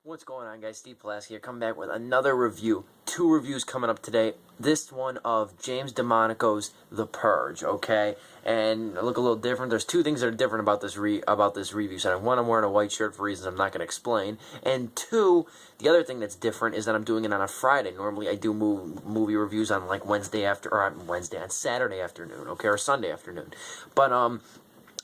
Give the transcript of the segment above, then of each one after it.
What's going on, guys? Steve Pulaski here, coming back with another review. Two reviews coming up today. This one of James DeMonaco's The Purge, okay? And I look a little different. There's two things that are different about this review. So one, I'm wearing a white shirt for reasons I'm not going to explain. And two, the other thing that's different is that I'm doing it on a Friday. Normally I do movie reviews on like on Saturday afternoon, okay, or Sunday afternoon. But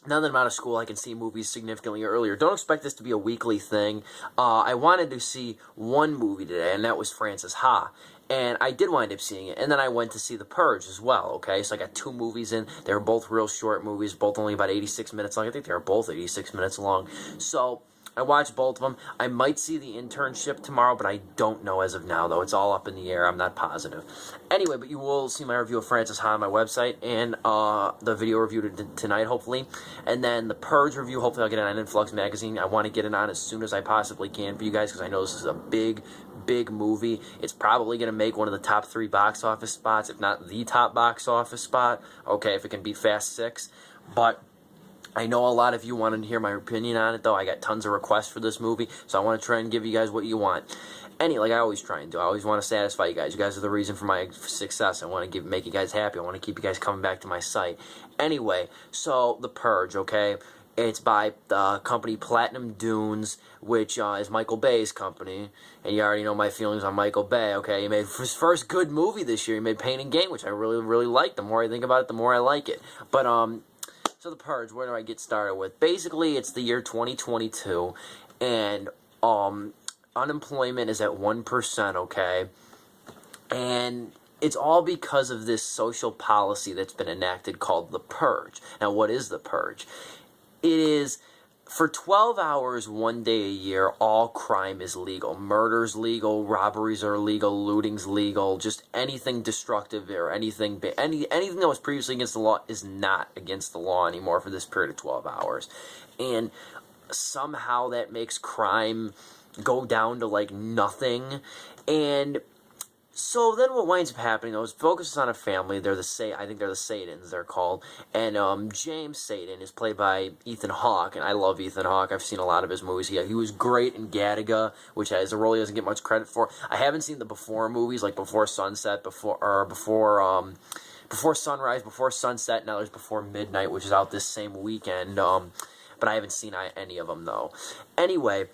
now that I'm out of school, I can see movies significantly earlier. Don't expect this to be a weekly thing. I wanted to see one movie today, and that was Frances Ha. And I did wind up seeing it. And then I went to see The Purge as well, okay? So I got two movies in. They were both real short movies, both only about 86 minutes long. I think they were both 86 minutes long. So I watched both of them. I might see The Internship tomorrow, but I don't know as of now, though. It's all up in the air. I'm not positive. Anyway, but you will see my review of Frances Ha on my website, and the video review tonight, hopefully. And then the Purge review, hopefully I'll get it on Influx Magazine. I want to get it on as soon as I possibly can for you guys, because I know this is a big movie. It's probably going to make one of the top 3 box office spots, if not the top box office spot. Okay, if it can beat Fast 6. But I know a lot of you wanted to hear my opinion on it, though. I got tons of requests for this movie, so I want to try and give you guys what you want. Like I always try and do. I always want to satisfy you guys. You guys are the reason for my success. I want to make you guys happy. I want to keep you guys coming back to my site. Anyway, so The Purge, okay? It's by the company Platinum Dunes, which is Michael Bay's company. And you already know my feelings on Michael Bay, okay? He made his first good movie this year. He made Pain and Gain, which I really, really like. The more I think about it, the more I like it. But, so The Purge, where do I get started with? Basically, it's the year 2022, and unemployment is at 1%, okay? And it's all because of this social policy that's been enacted called The Purge. Now, what is The Purge? It is, for 12 hours, 1 day a year, all crime is legal. Murder's legal, robberies are legal, looting's legal, just anything destructive or anything that was previously against the law is not against the law anymore for this period of 12 hours. And somehow that makes crime go down to like nothing. And so then what winds up happening, though, is focuses on a family. I think they're the Satans, they're called. And James Satan is played by Ethan Hawke, and I love Ethan Hawke. I've seen a lot of his movies. He was great in Gattaca, which is a role he doesn't get much credit for. I haven't seen the Before movies, like Before Sunset, Before Sunrise, Before Sunset, now there's Before Midnight, which is out this same weekend. But I haven't seen any of them, though. Anyway,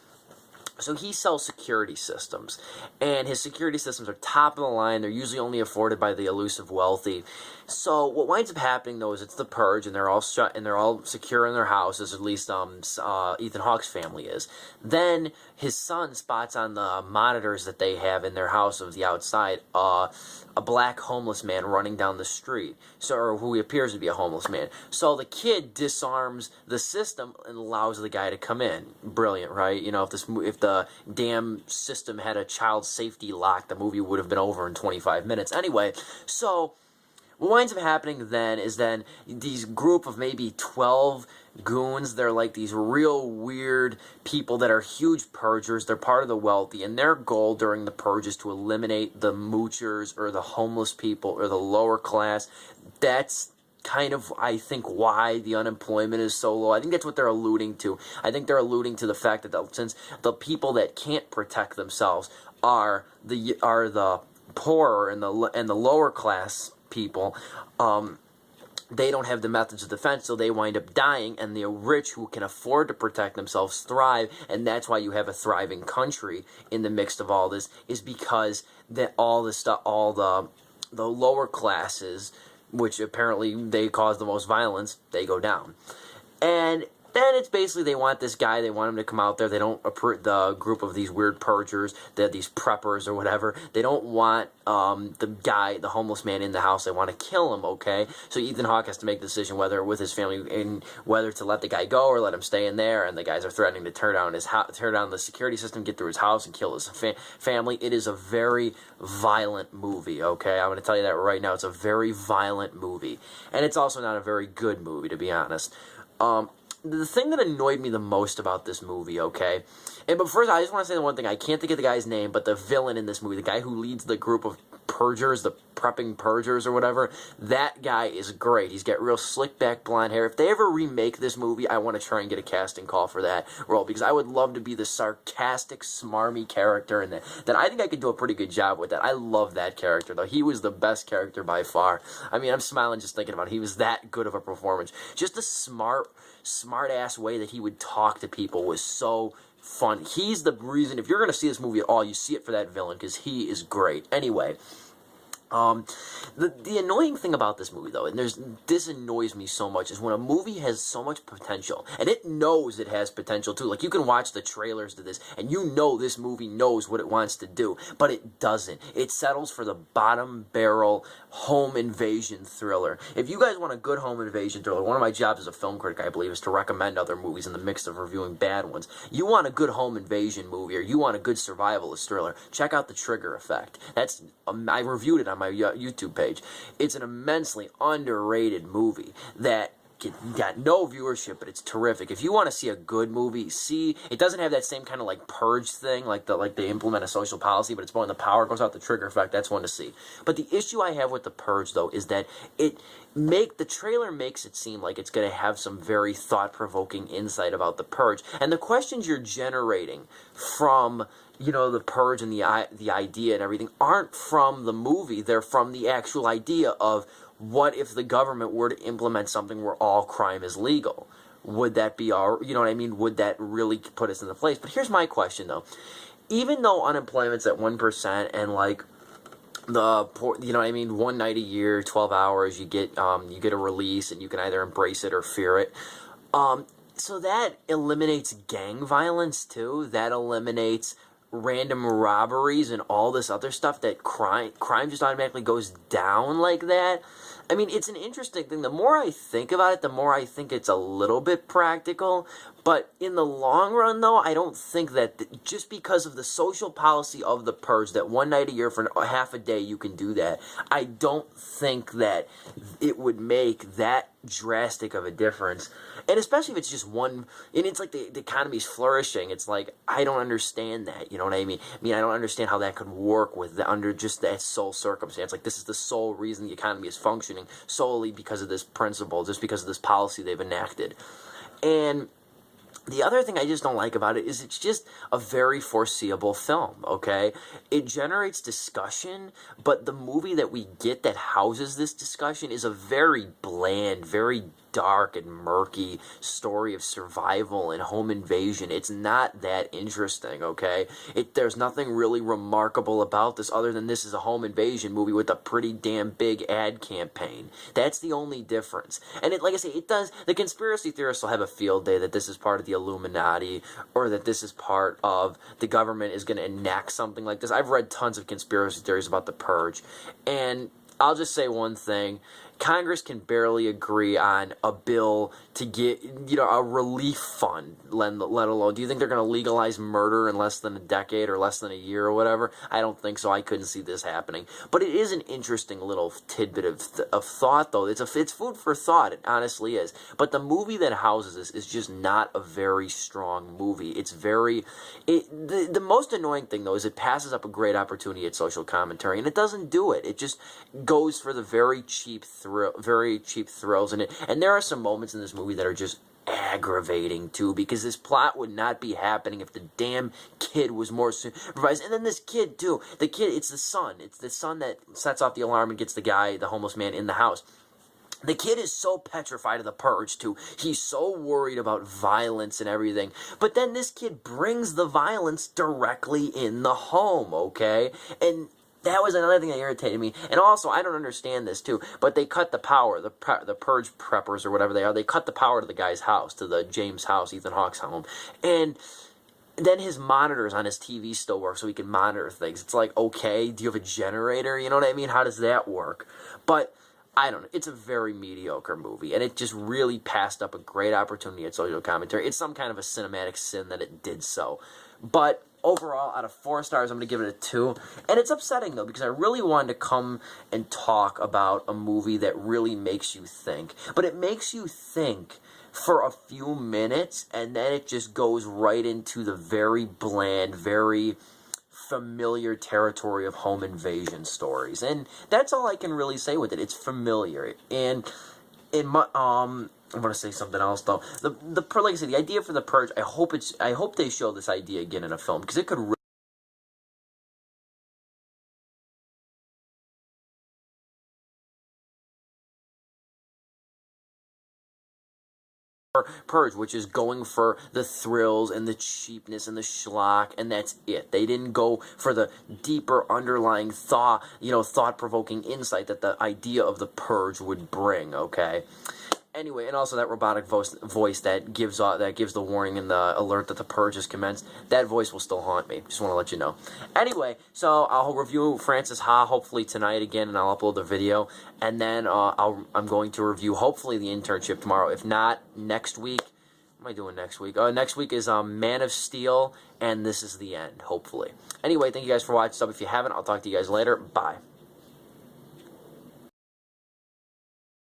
so he sells security systems, and his security systems are top of the line. They're usually only afforded by the elusive wealthy. So what winds up happening, though, is it's The Purge, and they're all shut, and they're all secure in their houses, at least Ethan Hawke's family is. Then his son spots on the monitors that they have in their house of the outside a black homeless man running down the street, or who appears to be a homeless man. So the kid disarms the system and allows the guy to come in. Brilliant, right? You know, if the damn system had a child safety lock, the movie would have been over in 25 minutes. Anyway, so what winds up happening then is these group of maybe 12 goons, they're like these real weird people that are huge purgers. They're part of the wealthy, and their goal during the purge is to eliminate the moochers or the homeless people or the lower class. That's kind of, I think, why the unemployment is so low. I think that's what they're alluding to. I think they're alluding to the fact that since the people that can't protect themselves are the poorer and the lower class people, they don't have the methods of defense, so they wind up dying, and the rich who can afford to protect themselves thrive, and that's why you have a thriving country in the midst of all this, is because all the lower classes, which apparently they cause the most violence, they go down. And then it's basically they want this guy, they want him to come out there. They don't approve the group of these weird purgers, these preppers or whatever. They don't want the homeless man in the house. They want to kill him, okay? So Ethan Hawke has to make the decision whether with his family and whether to let the guy go or let him stay in there. And the guys are threatening to tear down the security system, get through his house, and kill his family. It is a very violent movie, okay? I'm going to tell you that right now. It's a very violent movie, and it's also not a very good movie, to be honest. The thing that annoyed me the most about this movie, okay? But first, I just want to say the one thing. I can't think of the guy's name, but the villain in this movie, the guy who leads the group of purgers, the prepping purgers or whatever. That guy is great. He's got real slick back blonde hair. If they ever remake this movie, I want to try and get a casting call for that role, because I would love to be the sarcastic, smarmy character in that I think I could do a pretty good job with that. I love that character, though. He was the best character by far. I mean, I'm smiling just thinking about it. He was that good of a performance. Just the smart-ass way that he would talk to people was so fun. He's the reason, if you're going to see this movie at all, you see it for that villain, because he is great. Anyway, the annoying thing about this movie, though, and this annoys me so much, is when a movie has so much potential, and it knows it has potential too. Like, you can watch the trailers to this, and you know this movie knows what it wants to do, but it doesn't. It settles for the bottom barrel home invasion thriller. If you guys want a good home invasion thriller, one of my jobs as a film critic, I believe, is to recommend other movies in the mix of reviewing bad ones. You want a good home invasion movie, or you want a good survivalist thriller, check out The Trigger Effect. I reviewed it on my YouTube page. It's an immensely underrated movie that got no viewership, but it's terrific. If you want to see a good movie, it doesn't have that same kind of like Purge thing, like they implement a social policy, but it's when the power goes out, The Trigger Effect, that's one to see. But the issue I have with The Purge, though, is that the trailer makes it seem like it's going to have some very thought-provoking insight about The Purge, and the questions you're generating from The Purge and the idea and everything aren't from the movie. They're from the actual idea of, what if the government were to implement something where all crime is legal? Would that be would that really put us in the place? But here's my question, though. Even though unemployment's at 1% and like one night a year, 12 hours, you get a release, and you can either embrace it or fear it. So that eliminates gang violence too. That eliminates random robberies and all this other stuff. That crime just automatically goes down like that. I mean, it's an interesting thing. The more I think about it, the more I think it's a little bit practical. But in the long run, though, I don't think that just because of the social policy of The Purge, that one night a year for half a day you can do that, I don't think that it would make that drastic of a difference. And especially if it's just one, and it's like the economy's flourishing, it's like, I don't understand that, you know what I mean? I don't understand how that could work under just that sole circumstance. Like, this is the sole reason the economy is functioning, solely because of this principle, just because of this policy they've enacted. And the other thing I just don't like about it is it's just a very foreseeable film, okay? It generates discussion, but the movie that we get that houses this discussion is a very bland, very dark and murky story of survival and home invasion. It's not that interesting, okay? There's nothing really remarkable about this other than this is a home invasion movie with a pretty damn big ad campaign. That's the only difference. And like I say, the conspiracy theorists will have a field day that this is part of the Illuminati, or that this is part of the government is going to enact something like this. I've read tons of conspiracy theories about The Purge, and I'll just say one thing. Congress can barely agree on a bill to get, a relief fund, let alone. Do you think they're going to legalize murder in less than a decade or less than a year or whatever? I don't think so. I couldn't see this happening. But it is an interesting little tidbit of thought, though. It's food for thought. It honestly is. But the movie that houses this is just not a very strong movie. The most annoying thing, though, is it passes up a great opportunity at social commentary, and it doesn't do it. It just goes for the very cheap thrills in it. And there are some moments in this movie that are just aggravating too, because this plot would not be happening if the damn kid was more supervised. And then this kid too, it's the son that sets off the alarm and gets the homeless man in the house. The kid is so petrified of the Purge too. He's so worried about violence and everything. But then this kid brings the violence directly in the home, okay? And that was another thing that irritated me. And also, I don't understand this too, but they cut the power, the Purge preppers or whatever they are, they cut the power to the guy's house, to the James house, Ethan Hawke's home. And then his monitors on his TV still work, so he can monitor things. It's like, okay, do you have a generator? You know what I mean? How does that work? But I don't know. It's a very mediocre movie, and it just really passed up a great opportunity at social commentary. It's some kind of a cinematic sin that it did so. But overall, out of 4 stars, I'm going to give it a 2. And it's upsetting, though, because I really wanted to come and talk about a movie that really makes you think. But it makes you think for a few minutes, and then it just goes right into the very bland, very familiar territory of home invasion stories, and that's all I can really say with it. It's familiar, and in my I'm gonna say something else though. Like I said, the idea for the Purge. I hope they show this idea again in a film, because it could. Purge, which is going for the thrills and the cheapness and the schlock, and that's it. They didn't go for the deeper underlying thought-provoking insight that the idea of the Purge would bring. Okay. Anyway, and also that robotic voice that gives the warning and the alert that the Purge has commenced. That voice will still haunt me. Just want to let you know. Anyway, so I'll review Frances Ha hopefully tonight again, and I'll upload the video. And then I'm going to review hopefully The Internship tomorrow. If not, next week. What am I doing next week? Next week is Man of Steel, and This Is the End. Hopefully. Anyway, thank you guys for watching. If you haven't, I'll talk to you guys later. Bye.